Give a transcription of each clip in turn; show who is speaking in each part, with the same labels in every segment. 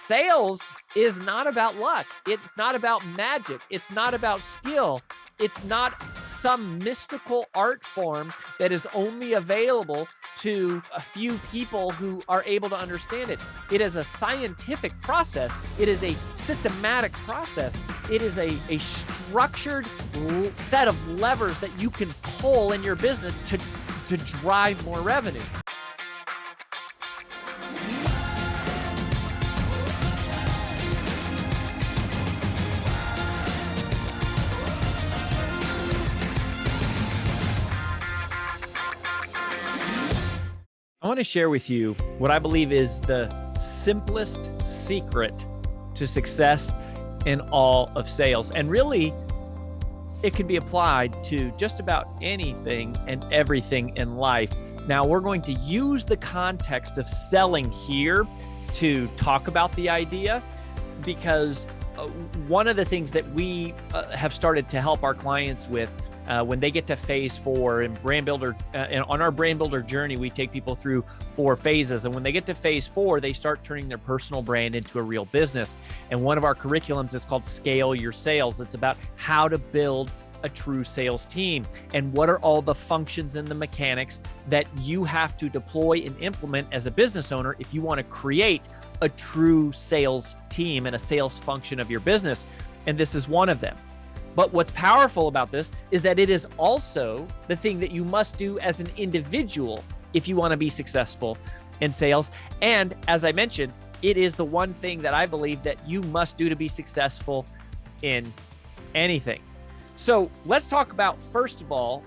Speaker 1: Sales is not about luck. It's not about magic. It's not about skill. It's not some mystical art form that is only available to a few people who are able to understand it. It is a scientific process. It is a systematic process. It is a structured set of levers that you can pull in your business to drive more revenue. I want to share with you what I believe is the simplest secret to success in all of sales. And really, it can be applied to just about anything and everything in life. Now, we're going to use the context of selling here to talk about the idea, because one of the things that we have started to help our clients with when they get to phase 4 in brand builder, and on our brand builder journey, we take people through 4 phases. And when they get to phase 4, they start turning their personal brand into a real business. And one of our curriculums is called Scale Your Sales. It's about how to build a true sales team and what are all the functions and the mechanics that you have to deploy and implement as a business owner if you want to create a true sales team and a sales function of your business. And this is one of them. But what's powerful about this is that it is also the thing that you must do as an individual if you want to be successful in sales. And as I mentioned, it is the one thing that I believe that you must do to be successful in anything. So let's talk about, first of all,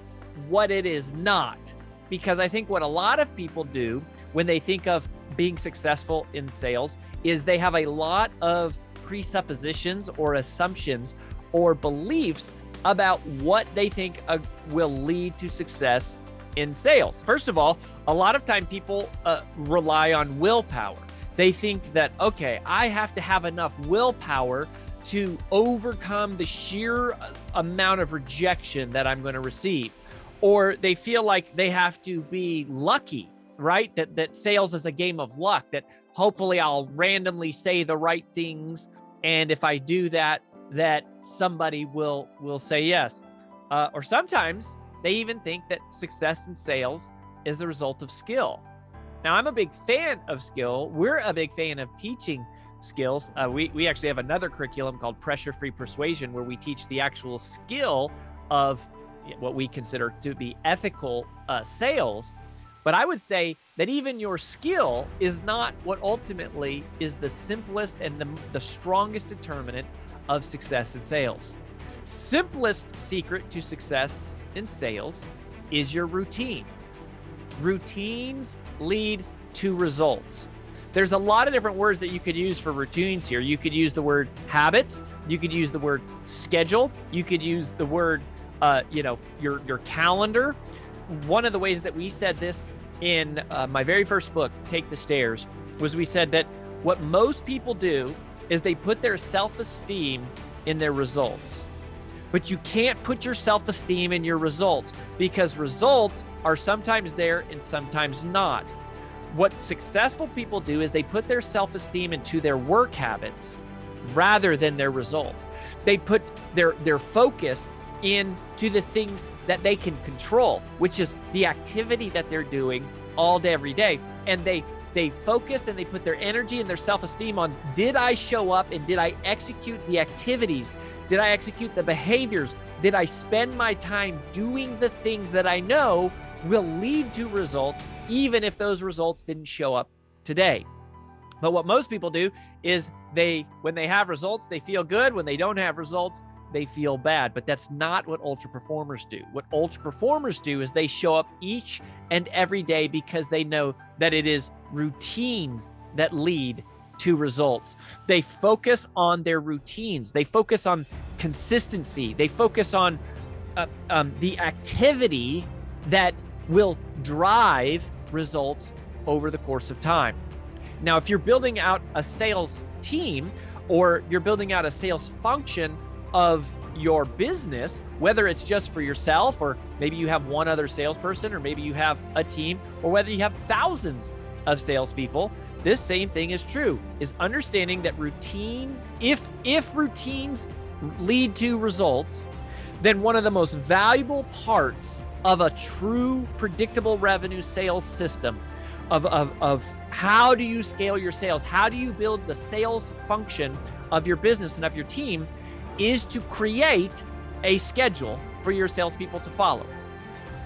Speaker 1: what it is not. Because I think what a lot of people do when they think of being successful in sales is they have a lot of presuppositions or assumptions or beliefs about what they think will lead to success in sales. First of all, a lot of time people rely on willpower. They think that, okay, I have to have enough willpower to overcome the sheer amount of rejection that I'm going to receive. Or they feel like they have to be lucky, right? That sales is a game of luck, that hopefully I'll randomly say the right things. And if I do that, that somebody will say yes. Or sometimes they even think that success in sales is a result of skill. Now, I'm a big fan of skill. We're a big fan of teaching skills. We actually have another curriculum called Pressure-Free Persuasion, where we teach the actual skill of what we consider to be ethical sales. But I would say that even your skill is not what ultimately is the simplest and the strongest determinant of success in sales. Simplest secret to success in sales is your routine. Routines lead to results. There's a lot of different words that you could use for routines here. You could use the word habits. You could use the word schedule. You could use the word, your calendar. One of the ways that we said this in my very first book, Take the Stairs, was we said that what most people do is they put their self-esteem in their results. But you can't put your self-esteem in your results, because results are sometimes there and sometimes not. What successful people do is they put their self-esteem into their work habits rather than their results. They put their focus into the things that they can control, which is the activity that they're doing all day, every day. And they focus and they put their energy and their self-esteem on, did I show up and did I execute the activities? Did I execute the behaviors? Did I spend my time doing the things that I know will lead to results, even if those results didn't show up today? But what most people do is when they have results, they feel good. When they don't have results, they feel bad. But that's not what ultra performers do. What ultra performers do is they show up each and every day because they know that it is routines that lead to results. They focus on their routines. They focus on consistency. They focus on the activity that will drive results over the course of time. Now, if you're building out a sales team or you're building out a sales function of your business, whether it's just for yourself, or maybe you have one other salesperson, or maybe you have a team, or whether you have thousands of salespeople, this same thing is true, is understanding that if routines lead to results, then one of the most valuable parts of a true predictable revenue sales system of how do you scale your sales, how do you build the sales function of your business and of your team, is to create a schedule for your salespeople to follow.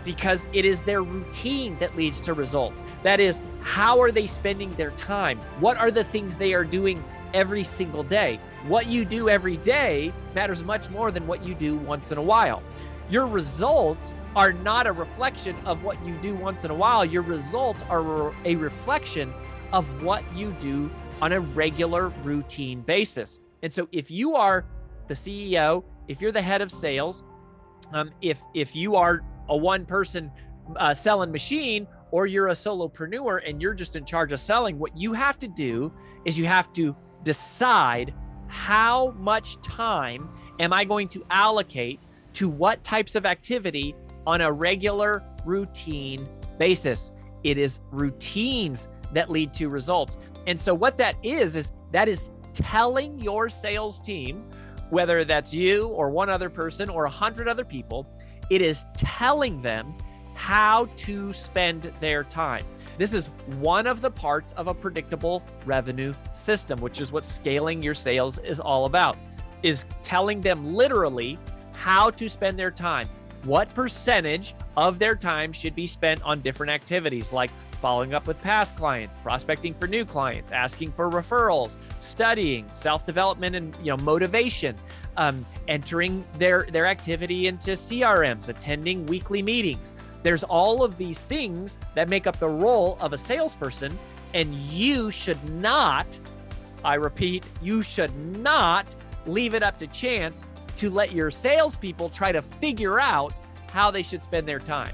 Speaker 1: Because it is their routine that leads to results. That is, how are they spending their time? What are the things they are doing every single day? What you do every day matters much more than what you do once in a while. Your results are not a reflection of what you do once in a while. Your results are a reflection of what you do on a regular routine basis. And so if you are the CEO, if you're the head of sales, if you are a one-person selling machine, or you're a solopreneur and you're just in charge of selling, what you have to do is you have to decide how much time am I going to allocate to what types of activity on a regular routine basis. It is routines that lead to results. And so what that is telling your sales team, whether that's you or one other person or 100 other people, it is telling them how to spend their time. This is one of the parts of a predictable revenue system, which is what scaling your sales is all about, is telling them literally how to spend their time. What percentage of their time should be spent on different activities like following up with past clients, prospecting for new clients, asking for referrals, studying, self-development and motivation, entering their activity into CRMs, attending weekly meetings. There's all of these things that make up the role of a salesperson, and you should not, I repeat, you should not leave it up to chance to let your salespeople try to figure out how they should spend their time.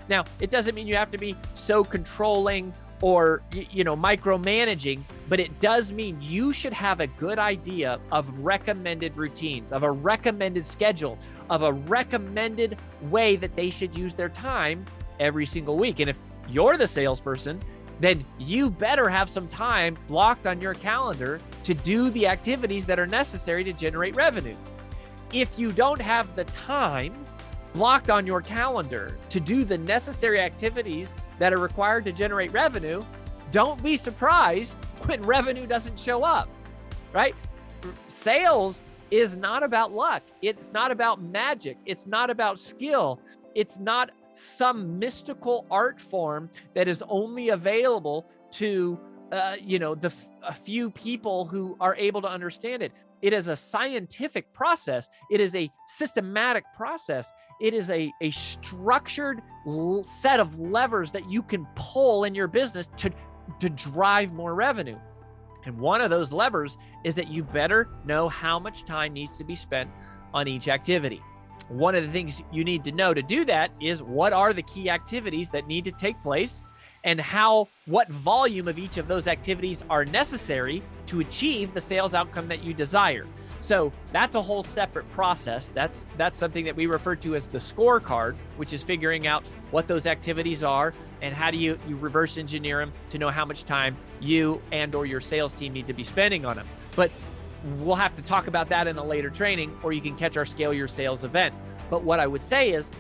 Speaker 1: Now, it doesn't mean you have to be so controlling or micromanaging, but it does mean you should have a good idea of recommended routines, of a recommended schedule, of a recommended way that they should use their time every single week. And if you're the salesperson, then you better have some time blocked on your calendar to do the activities that are necessary to generate revenue. If you don't have the time blocked on your calendar to do the necessary activities that are required to generate revenue, don't be surprised when revenue doesn't show up, right? Sales is not about luck. It's not about magic. It's not about skill. It's not some mystical art form that is only available to a few people who are able to understand it. It is a scientific process. It is a systematic process. It is a structured set of levers that you can pull in your business to drive more revenue. And one of those levers is that you better know how much time needs to be spent on each activity. One of the things you need to know to do that is what are the key activities that need to take place, and what volume of each of those activities are necessary to achieve the sales outcome that you desire. So that's a whole separate process. That's something that we refer to as the scorecard, which is figuring out what those activities are and how do you reverse engineer them to know how much time you and or your sales team need to be spending on them. But we'll have to talk about that in a later training, or you can catch our Scale Your Sales event. But what I would say is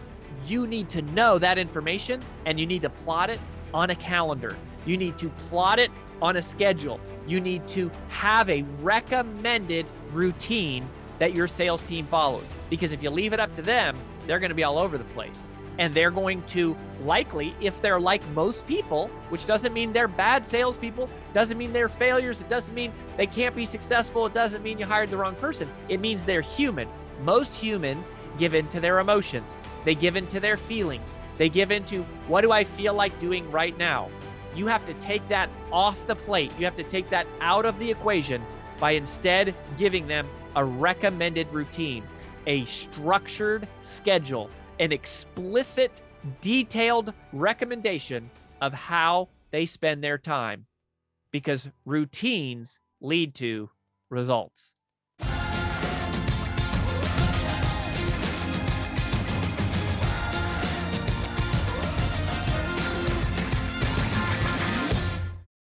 Speaker 1: you need to know that information and you need to plot it on a calendar. You need to plot it on a schedule. You need to have a recommended routine that your sales team follows. Because if you leave it up to them, they're going to be all over the place. And they're going to likely, if they're like most people, which doesn't mean they're bad salespeople, doesn't mean they're failures, it doesn't mean they can't be successful, it doesn't mean you hired the wrong person. It means they're human. Most humans give in to their emotions. They give in to their feelings. They give into, what do I feel like doing right now? You have to take that off the plate. You have to take that out of the equation by instead giving them a recommended routine, a structured schedule, an explicit, detailed recommendation of how they spend their time, because routines lead to results.